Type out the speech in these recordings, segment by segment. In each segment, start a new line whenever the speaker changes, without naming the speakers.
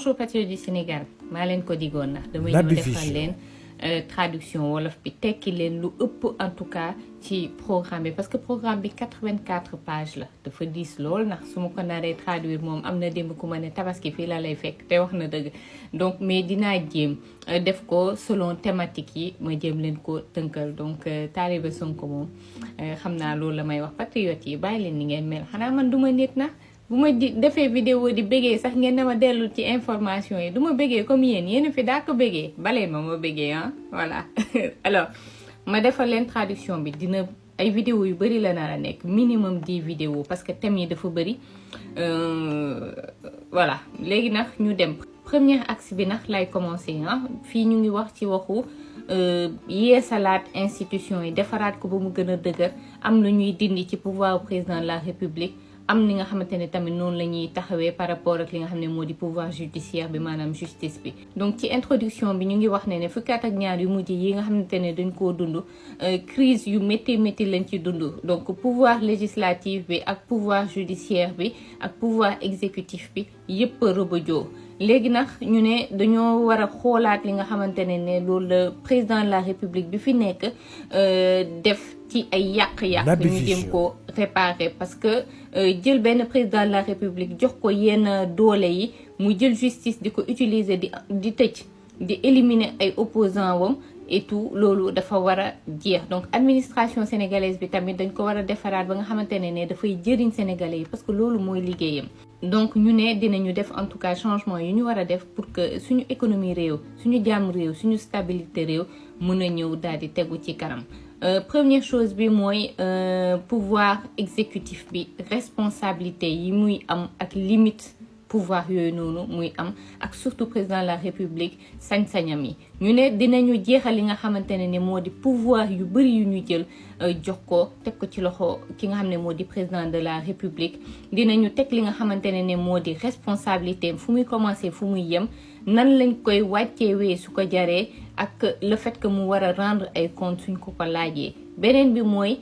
bonjour patriotes du Sénégal maa leen ko digoon na damay ñëw defal leen traduction wolof bi tekki leen lu ëpp en tout cas ci programme bi parce que programme bi 84 pages la dafa diis lool ndax su ma ko naree traduire moom am na démb ku ma ne tabaski fii la lay fekk te wax na dëgg donc mais dinaa jéem def ko selon thématique yi ma jéem leen ko tënkal donc Talibé Sonko moom xam naa loolu la may wax patriotes yi bàyyi leen ni ngeen mel xanaa man duma nit na bu ma defee vidéo di bëggee sax ngeen ne ma dellu ci information yi du ma bëggee comme yéen fi daa ko bëggee balee ma bëggee ah voilà alors ma defal leen traduction bi dina ay vidéo yu bëri la nar a nekk minimum 10 vidéos parce que thèmes yi dafa bëri voilà léegi nag ñu dem premier axe bi nag lay commencer ah fii ñu ngi wax ci waxu yeesalaat institution yi defaraat ko ba mu gën a dëgër am na ñuy dindi ci pouvoir président de la république am ni nga xamante ne tamit noonu la ñuy taxawee par rapport ak li nga xam ne moo di pouvoir judiciaire bi maanaam justice bi donc ci introduction bi ñu ngi wax ne fukki at ak ñaar yu mujj yi nga xamante ne dañ koo dund crise yu métti lañ ci dund donc pouvoir législatif bi ak pouvoir judiciaire bi ak pouvoir exécutif bi yëpp a rëbëjoo léegi nag ñu ne dañoo war a xoolaat li nga xamante ne loolu la président de la république bi fi nekk def ci ay yàq-yàq ñu dem ko réparer parce que jël benn président de la république jox ko yenn doole yi mu jël justice di ko utiliser di tëj di éliminer ay opposants wam et tout loolu dafa war a jeex donc administration sénégalaise bi tamit dañ ko war a defaraat ba nga xamante ne dafay jëriñ sénégalais yi parce que loolu mooy liggéeyam donc ñu ne dinañu def en tout cas changement yu ñu war a def pour que suñu économie réew suñu jàmm réew suñu stabilité réew mën a ñëw daal di tegu ci kanam première chose bi mooy pouvoir exécutif bi responsabilité yi muy am ak limite pouvoir yooyu noonu muy am ak surtout président de la république sañ-sañam yi ñu ne dinañu jeexal li nga xamante ne moo di pouvoir yu bëri yu ñu jël jox ko teg ko ci loxo ki nga xam ne moo di président de la république dinañu teg li nga xamante ne moo di responsabilité fu muy commencer fu muy yem nan lañ koy wàcceewee su ko jaree ak le fait que mu war a rendre ay compte suñ ko laajee beneen bi mooy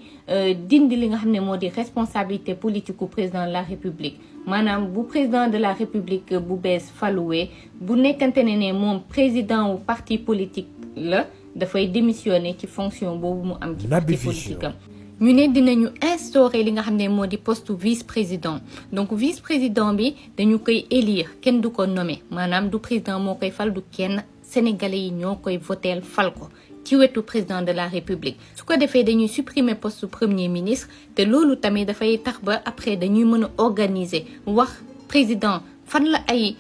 dindi li nga xam ne moo di responsabilité politique u président de la république maanaam bu président de la république bu bees faluwee bu nekkante ne moom président wu parti politique la dafay démissionner ci fonction boobu mu am ci parti politique am ñu ne dinañu instaurer li nga xam ne moo di poste vice président donc vice président bi dañu koy élire kenn du ko nommer maanaam du président moo koy fal du kenn sénégalais yi ñoo koy voteel fal ko ci wetu président de la république su ko defee dañuy supprimer poste premier ministre te loolu tamit dafay tax ba après dañuy mën a organiser wax président fan la ay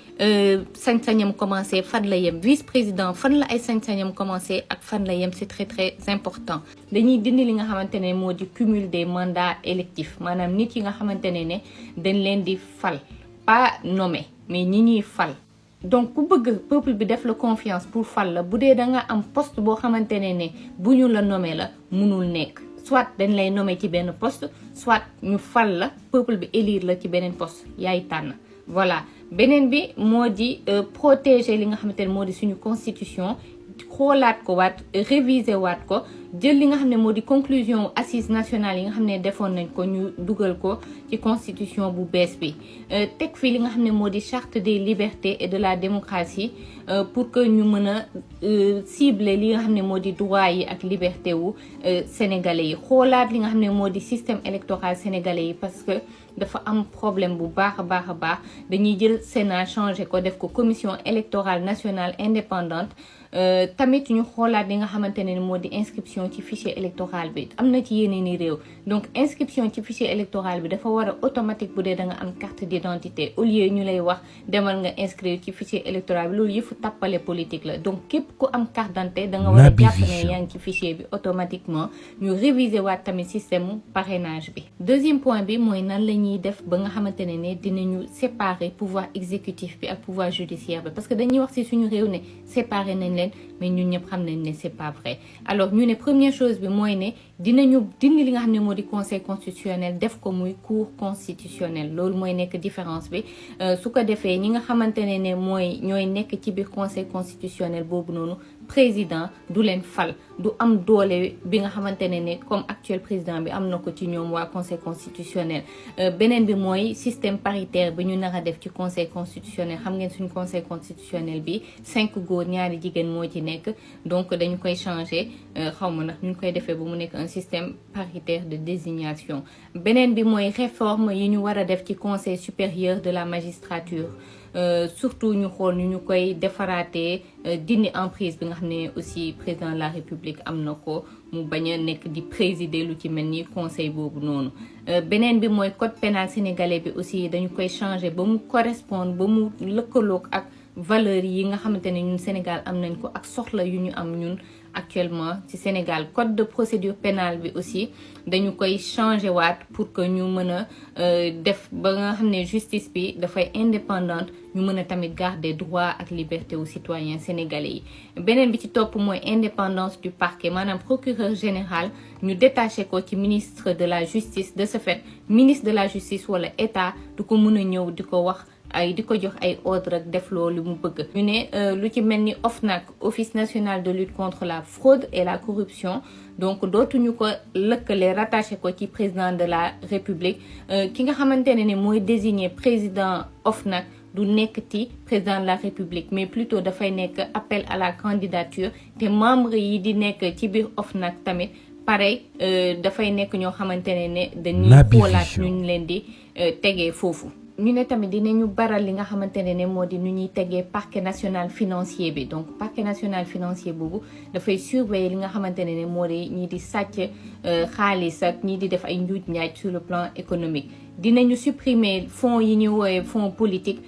sañ-sañam commencé fan la yem vice président fan la ay sañ-sañam commencé ak fan la yem c'est très très important dañuy dindi li nga xamante ne moo di cumul des mandats électifs maanaam nit yi nga xamante ne dañ leen di fal pas nommé mais ñi ñuy fal donc ku bëgg peuple bi def la confiance pour fal la bu dee da nga am poste boo xamante ne bu ñu la nommé la mënul nekk soit dañ lay nommé ci benn poste soit ñu fal la peuple bi élire la ci beneen poste yaay tànn voilà beneen bi moo di protéger li nga xamante ne moo di suñu constitution xoolaat ko waat réviser waat ko jël li nga xam ne moo di conclusion assises nationales yi nga xam ne defoon nañ ko ñu dugal ko ci constitution bu bees bi teg fii li nga xam ne moo di charte des libertés et de la démocratie pour que ñu mën a cibler li nga xam ne moo di droit yi ak liberté wu sénégalais yi xoolaat li nga xam ne moo di système électoral sénégalais yi parce que dafa am problème bu baax a baax dañuy jël Sénat changé ko def ko commission électorale nationale indépendante tamit ñu xoolaat li nga xamante ne moo di inscription ci fichier électoral bi am na ci yeneen i réew donc inscription ci fichier électoral bi dafa war a automatique bu dee da nga am carte d'identité au lieu ñu lay wax demal nga inscrire ci fichier électoral bi loolu yëfu tàppale politique la donc képp ku am carte d'identité da nga war a jàpp ne yaa ngi ci fichier bi automatiquement ñu réviser waat tamit système parrainage bi deuxième point bi mooy nan la ñuy def ba nga xamante ne dinañu séparer pouvoir exécutif bi ak pouvoir judiciaire bi parce que dañuy wax ci suñu réew ne séparer nañ mais ñun ñëpp xam nañ ne c'est pas vrai alors ñu ne première chose bi mooy ne dinañu dindi li nga xam ne moo di conseil constitutionnel def ko muy cour constitutionnel loolu mooy nekk différence bi su ko defee ñi nga xamante ne mooy ñooy nekk ci biir conseil constitutionnel boobu noonu président du leen fal du am doole bi nga xamante ne comme actuel président bi am na ko ci ñoom waa conseil constitutionnel. beneen bi mooy système paritaire bi ñu nar a def ci conseil constitutionnel xam ngeen suñu conseil constitutionnel bi 5 góor ñaari jigéen moo ci nekk donc dañu koy changer xaw ma nag ñu koy defee ba mu nekk un système paritaire de désignation. beneen bi mooy réforme yi ñu war a def ci conseil supérieur de la magistrature. surtout ñu xool ñu koy defaraatee dindi emprise bi nga xam ne aussi président de la république am na ko mu bañ a nekk di présider lu ci mel ni conseil boobu noonu. beneen bi mooy code pénal sénégalais bi aussi dañu koy changer ba mu correspondre ba mu lëkkaloog ak valeurs yi nga xamante ne ñun Sénégal am nañ ko ak soxla yu ñu am ñun actuellement ci Sénégal. code de procédure pénale bi aussi dañu koy changer waat pour que ñu mën a def ba nga xam ne justice bi dafay indépendante ñu mën a tamit garder droit ak liberté aux citoyens sénégalais yi. beneen bi ci topp mooy indépendance du parquet maanaam procureur général ñu détaché ko ci ministre de la justice. de ce fait ministre de la justice wala état du ko mën a ñëw di ko wax ay di ko jox ay ordre ak def loolu mu bëgg. ñu ne lu ci mel ni OFNAC office national de lutte contre la fraude et la corruption donc dootuñu ko lëkkale rattaché ko ci président de la république ki nga xamante ne mooy désigner président OFNAC du nekk ci président de la république mais plutôt dafay nekk appel à la candidature te membre yi di nekk ci biir OFNAC tamit pareil dafay nekk ñoo xamante ne dañuy xoolaat ñu leen di tegee foofu. ñu ne tamit dinañu baral li nga xamante ne moo di nu ñuy tegee parquet national financier bi donc parquet national financier boobu dafay surveiller li nga xamante ne moo di ñii di sàcc xaalis ak ñii di def ay njuuj njaaj sur le plan économique. dinañu supprimer fonds yi ñuy woowee fonds politique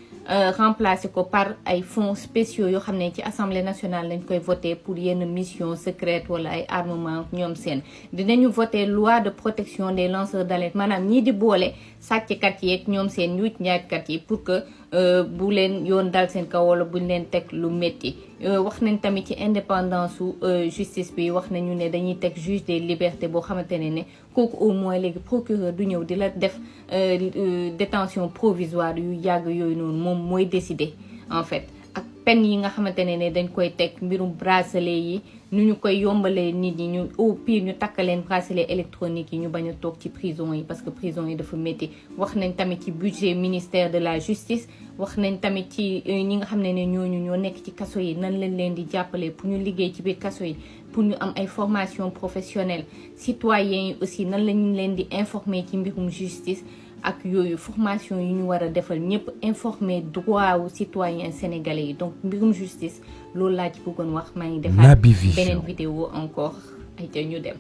remplacer ko par ay fonds spéciaux yoo xam ne ci assemblée nationale lañ koy voter pour yenn mission secrète wala ay armement ñoom seen. dinañu voter loi de protection des lanceurs d'alerte maanaam ñii di boole sàcckat yeeg ñoom seen njuuj njaajkat yi pour que bu leen yoon dal seen kaw wala buñ leen teg lu métti. wax nañ tamit ci indépendance su justice bi wax nañu ne dañuy teg juge des libertés boo xamante ne kooku au moins léegi procureur du ñëw di la def détention provisoire yu yàgg yooyu noonu moom mooy décider en fait. ak peine yi nga xamante ne dañ koy teg mbirum bracelet yi nu ñu koy yombalee nit ñi ñu au pire ñu takk leen bracelet électronique yi ñu bañ a toog ci prison yi parce que prison yi dafa métti. wax nañ tamit ci budget ministère de la justice wax nañ tamit ci ñi nga xam ne ñooñu ñoo nekk ci kaso yi nan lañ leen di jàppale pour ñu liggéey ci biir kaso yi pour ñu am ay formation professionnelle. citoyens yi aussi nan lañ leen di informer ci mbirum justice ak yooyu formation yi ñu war a defal ñëpp informer droit wu citoyen sénégalais yi donc mbirum justice loolu laa ci bëggoon wax maa ngi defaat beneen vidéo encore ay te ñu dem.